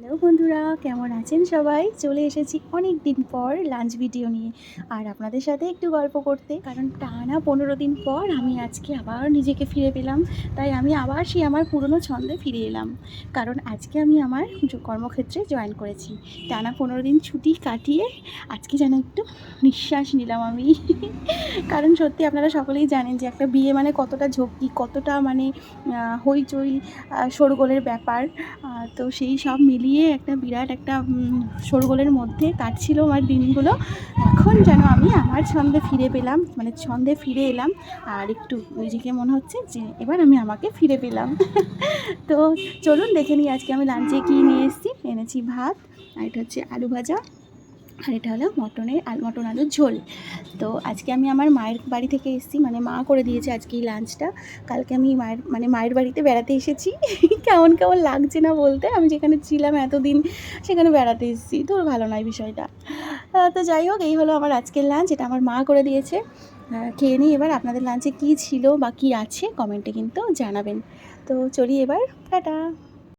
Hello বন্ধুরা, কেমন আছেন সবাই? চলে এসেছি অনেক দিন পর লাঞ্চ ভিডিও নিয়ে আর আপনাদের সাথে একটু গল্প করতে। কারণ টানা 15 দিন পর আমি আজকে আবার নিজেকে ফিরে পেলাম। তাই আমি আবার সেই আমার পুরনো ছন্দে ফিরে এলাম। কারণ আজকে আমি আমার কর্মক্ষেত্রে জয়েন করেছি। টানা 15 দিন ছুটি কাটিয়ে আজকে যেন একটু নিঃশ্বাস নিলাম আমি। কারণ সত্যি আপনারা সকলেই জানেন যে একটা বিয়ে মানে কতটা ঝক্কি, কতটা মানে হইচই, শোরগোলের ব্যাপার। তো সেই সব মিলিয়ে একটা বিরাট একটা শোরগোলের মধ্যে কাটছিল আমার দিনগুলো। এখন যেন আমি আমার ছন্দে ফিরে পেলাম, মানে ছন্দে ফিরে এলাম। আর একটু নিজেকে মনে হচ্ছে যে এবার আমি আমাকে ফিরে পেলাম। তো চলুন দেখে নিই আজকে আমি লাঞ্চে কী নিয়ে এসেছি। এনেছি ভাত, আর এটা হচ্ছে আলু ভাজা, আর এটা হলো মটন আলুর ঝোল। তো আজকে আমি আমার মায়ের বাড়ি থেকে এসেছি, মানে মা করে দিয়েছে আজকে এই লাঞ্চটা। কালকে আমি মায়ের বাড়িতে বেড়াতে এসেছি। কেমন কেমন লাগছে না বলতে, আমি যেখানে ছিলাম এতদিন সেখানে বেড়াতে এসেছি, তো ভালো নয় বিষয়টা। তো যাই হোক, এই হলো আমার আজকের লাঞ্চ, এটা আমার মা করে দিয়েছে। খেয়ে নিই এবার। আপনাদের লাঞ্চে কী ছিল বা কী আছে কমেন্টে কিন্তু জানাবেন। তো চলি এবার, টাটা।